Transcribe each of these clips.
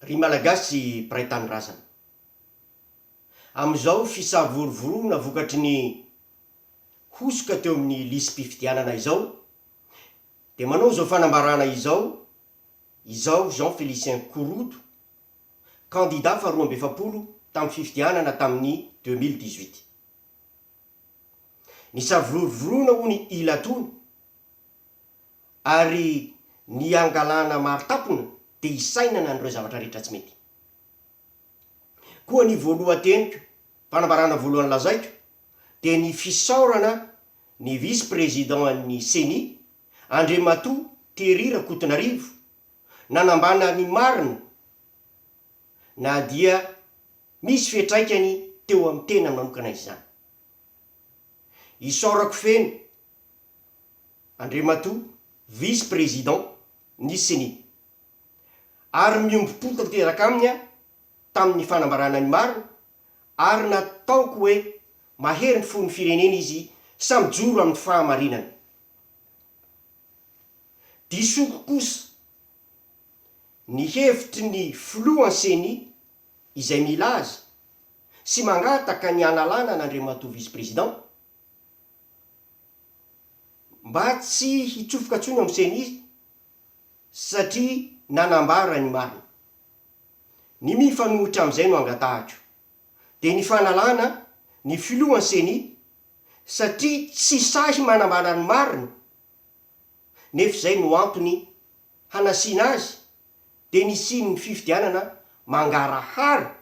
Ry malagasy mpiray tany razana. Am'izao fisavorovorona vokatry ny hosoka teo amin'ny lisym-pifidianana izao, de manao zao fanambarana izao Jean Félicien Korodo, candidat faharoa amby efapolo tamin'ny fifidianana tamin'ny 2018. Ny savorovorona ho ny ilatony ary ny angalana martapona de isainana n'ireo zavatra rehetra tsy mety. Koa ny voalohan-teniko, fanambarana voalohany lazaiko, de ny fisaorana ny vice-président ny CENI, Andriamatoa Tery Rakotonarivo, nanambana ny marina na dia misy fiantraikany teo amin'ny tena manokana izany. Isaorako feno Andriamatoa vice-président ny CENI, ary miombi-po tanteraka aminy tamin'ny fanambarana ny marina, ary nataoko hoe mahery ny fon'ny firenena izy samy joro amin'ny fahamarinana. Disoko kosa ny hevitry ny filohan'ny CENI izay milaza sy mangataka ny analana n'Andriamatoa vice-président mba tsy hitsofoka tsony amin'ny CENI satria nanambara ny marina. Ny mifanohitra amin'izay no angatahako, de ny fanalana ny filohan'ny CENI satria tsy sahy manambara ny marina, nefa zay no antony hanasiana azy, de ny siny fifidianana mangarahara,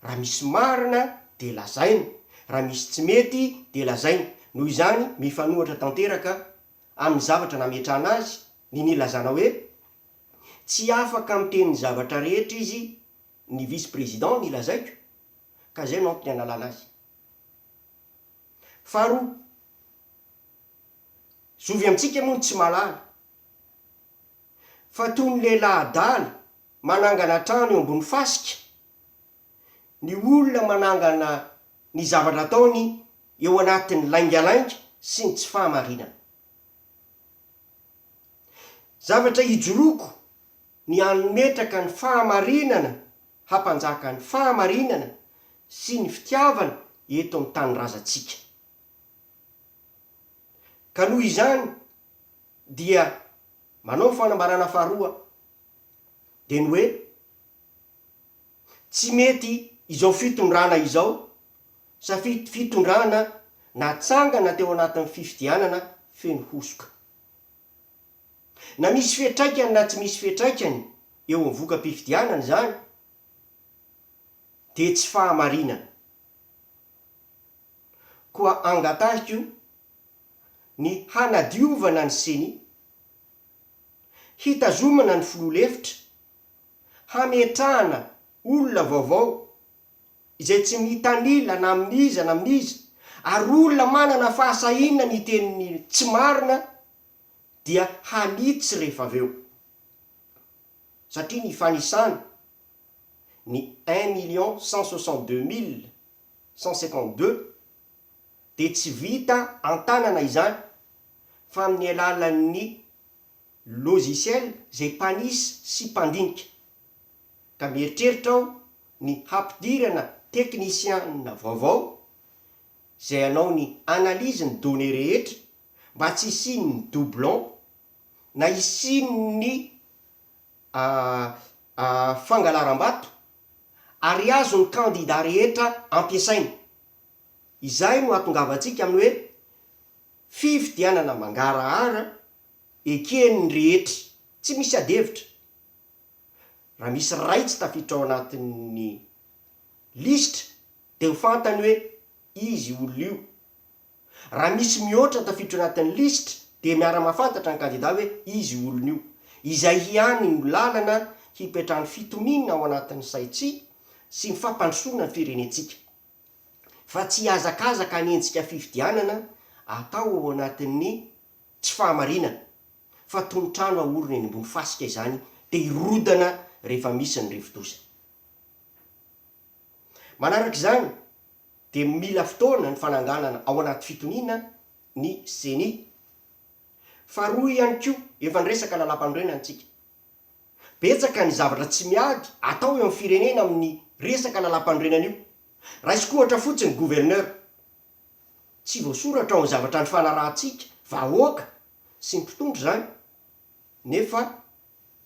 raha misy marina de lazaina, raha misy tsy mety de lazaina. Noho izany mifanohitra tanteraka amin'ny zavatra nametrahana azy, ny nilazana hoe tsy afaka miteny zavatra rehetra izy ny vice-président nilazaiko, ka zay no antony analana azy. Faharoa, zovy amintsika moa tsy malala fa toy ny lehilahy adala manangana trano eo ambony fasika, ny olona manangana ny zavatra ataony eo anatin'ny laingalainga sy ny tsy fahamarinana. Zavatra hijoroko ny anometraka ny fahamarinana, hampanjaka ny fahamarinana sy ny fitiavana eto amin'ny tany razantsika. Ka noho izany dia manao fanambarana faharoa, de ny hoe tsy mety izao fitondrana izao, sa fitondrana natsangana teo anatin'ny fifidianana feno hosoka. Na misy fiantraikany na tsy misy fiantraikany eo amin'ny voka-pifidianana zany, de tsy fahamarinana. Koa angatahiko ny hanadiovana ny CENI, hitazomana ny filoha-lefitra, hametrahana olona vaovao izay tsy mitanila na amin'iza na amin'iza, ary olona manana fahasahiana ny teniny tsy marina dia halitsy rehefa aveo. Satria ny fanisany ny 1,162,152 de tsy vita antanana izany fa amin'ny alalan'ny logiciel zay mpanisy sy mpandinika. Ka mieritreritra aho ny hampidirana teknisiana vaovao zay anao ny analyse ny données rehetra mba tsy hisiny ny doublon na hisiny ny fangalaram-bato, ary azo ny candidat rehetra ampiasaina. Izay no ahatongavantsika amin'ny hoe fifidianana mangarahara eken'ny rehetra, tsy misy adevitra. Raha misy raitsy tafiditra ao anatin'ny listra de ho fantany hoe izy olona io. Raha misy mihoatra tafiditra anatin'ny listra de miara-mahafantatra ny candidat hoe izy olona io. Izay hiany ny lalana hipetrahan'ny fitonina ao anatin'ny saitsy sy ny fampandrosoana ny firenentsika. Fa tsy hazakazaka hanenjika fifidianana atao ao anatin'ny tsy fahamarinana, fa tony-trano aorina eny ambony fasika izany, de hirodana rehefa misy ny rivo-doza. Manaraka izany de mila fotoana ny fananganana ao anaty fitoniana ny CENI. Faharoa ihany koa, efa niresaka lalam-panorenana antsika, betsaka ny zavatra tsy miady atao eo amin'ny firenena amin'ny resaka lalam-pandrenana io. Raha isy kohatra fotsiny gouverneur tsy voasoratra ao ny zavatra ny fanarahantsika vahoaka sy ny mpitondra zany, nefa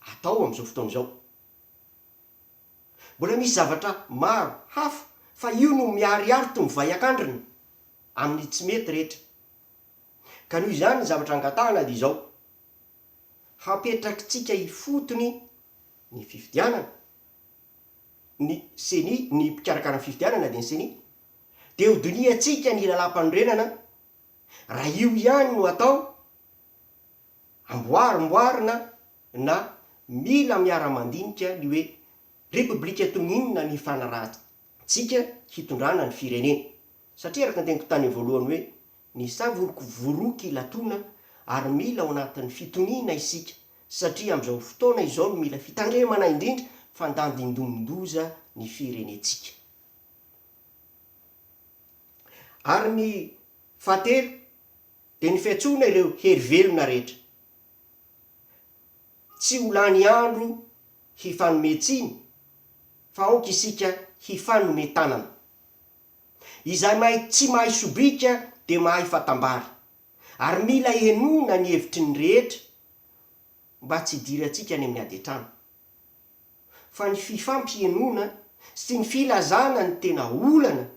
atao amin'izao fotoana izao. Mbola misy zavatra maro hafa fa io no miariary to mivay akandrina amin'ny tsy mety rehetra. Ka noho izany ny zavatra angatahana dia izao: hapetrakitsika hifotony ny fifidianana, ny seni, ny mpikarakara ny fifidianana dia ny seni, dia hodiniatsika ny lalam-pandrenana. Raha io ihany no atao, amboarimboarina na mila miara-mandinika ny hoe repoblika toninona ny fanarahantsika hitondrana ny firenena. Satria araka ny teniko tany voalohany hoe ny savorokovoroky latona ary mila ao anatin'ny fitoniana isika, satria amin'izao fotoana izao no mila fitandremana indrindra fandandindomindoza ny firenetsika. Ary ny fahatelo dia ny fiantsoana ireo herivelona rehetra. Tsy ho lany andro hifanometsiny fa aoka isika hifanometanana. Izay mahay tsy mahay sobika dia mahay fatambary, ary mila henona ny hevitry ny rehetra mba tsy hidirantsika any amin'ny ady an-trano. Fa ny fifampihenona sy ny filazana ny tena olana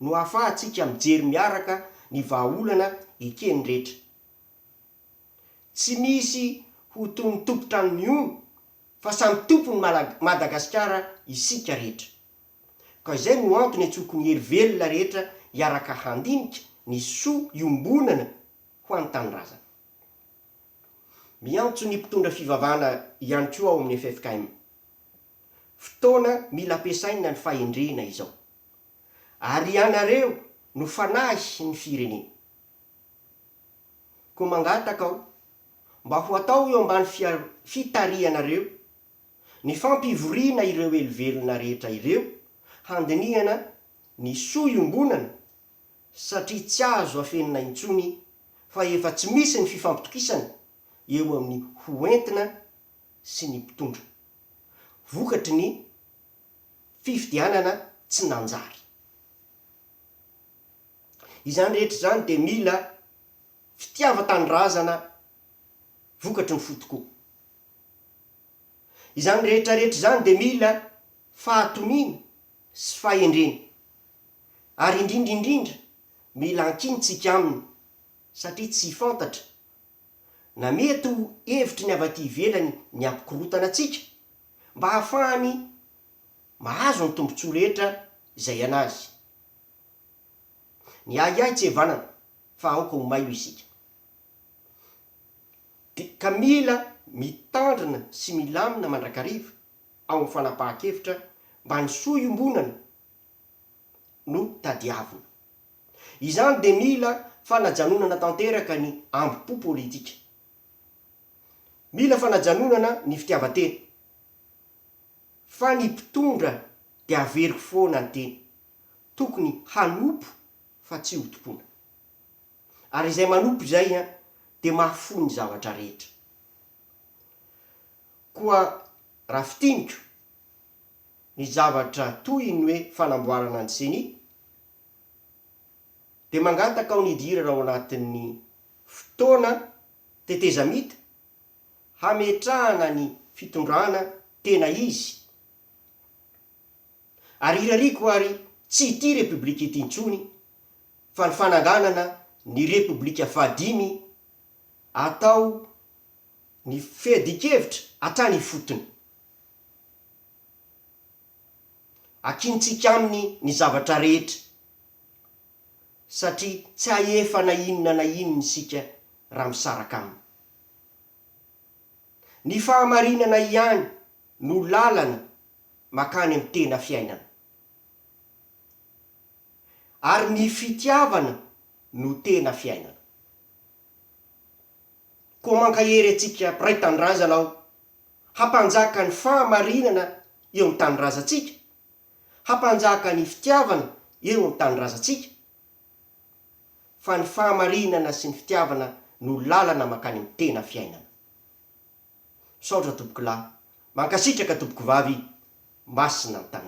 no ahafahantsika mijery miaraka ny vahaolana ekeny rehetra. Tsy misy ho toy ny tompotrano miono fa samy tompony Madagasikara isika rehetra. Ka izay no antony antsoko ny herivelona rehetra hiaraka handinika ny soa iombonana ho an'ny tanindrazana. Miantso ny mpitondra fivavahana ihany koa ao amin'ny FFKM. Fotoana mila ampiasaina ny fahendrena izao, ary ianareo no fanahy ny firenena. Koa mangataka aho mba ho atao eo ambany fitarianareo ny fampivoriana ireo helivelona rehetra ireo, handinihana ny soa iombonana, satria tsy azo afenina intsony fa efa tsy misy ny fifampitokisana eo amin'ny hoentina sy ny mpitondra, vokatry ny fifidianana tsy nanjary. Izany rehetra izany dia mila fitiava-tanindrazana vokatry ny fotokoa. Izany rehetrarehetra izany dia mila fahatoniana sy fahendrena, ary indrindraindrindra mila ankinitsika aminy, satria tsy fantatra na mety ho hevitry ny avy aty ivelany ny ampikorotana atsika mba hahafahany mahazo ny tombontsoa rehetra izay anazy. Ny ahiahy tsy evanana fa aoka ho maio isika. Ka mila mitandrina sy milamina mandrakariva ao amin'ny fanapahan-kevitra mba ny soa iombonana no tadiavina. Izany dia mila fanajanonana tanteraka ny ambi-po politika. Mila fanajanonana ny fitiavan-tena, fa ny mpitondra dia avery foana ny tena, tokony hanopo fa tsy hotom-pona. Ary izay manopo izay dia mahafo ny zavatra rehetra. Koa raha fitiniko ny zavatra toy ny hoe fanamboarana ny seni, dia mangataka aho nidirana ao anatin'ny fotoana tetezamita hametrahana ny fitondrana tena izy. Ary irariko ary tsy ity repoblika ity intsony, fa ny fananganana ny repoblika fahadimy atao ny fehdi-kevitra hatrany fotony. Akinitsika aminy ny zavatra rehetra, satria tsy hahefa na inona isika raha misaraka aminy. Ny fahamarinana ihany no lalana makany amin'ny tena fiainana, ary ny fitiavana no tena fiainana. Koa mankahery atsika mpiray tanindrazana aho hampanjaka ny fahamarinana eo amin'ny tanindrazantsika, hampanjaka ny fitiavana eo amin'ny tanindrazantsika, fa ny fahamarinana sy ny fitiavana no lalana makany amin'ny tena fiainana. Saotra tompoko lahy, mankasitraka tompoko vavy masina ny tany.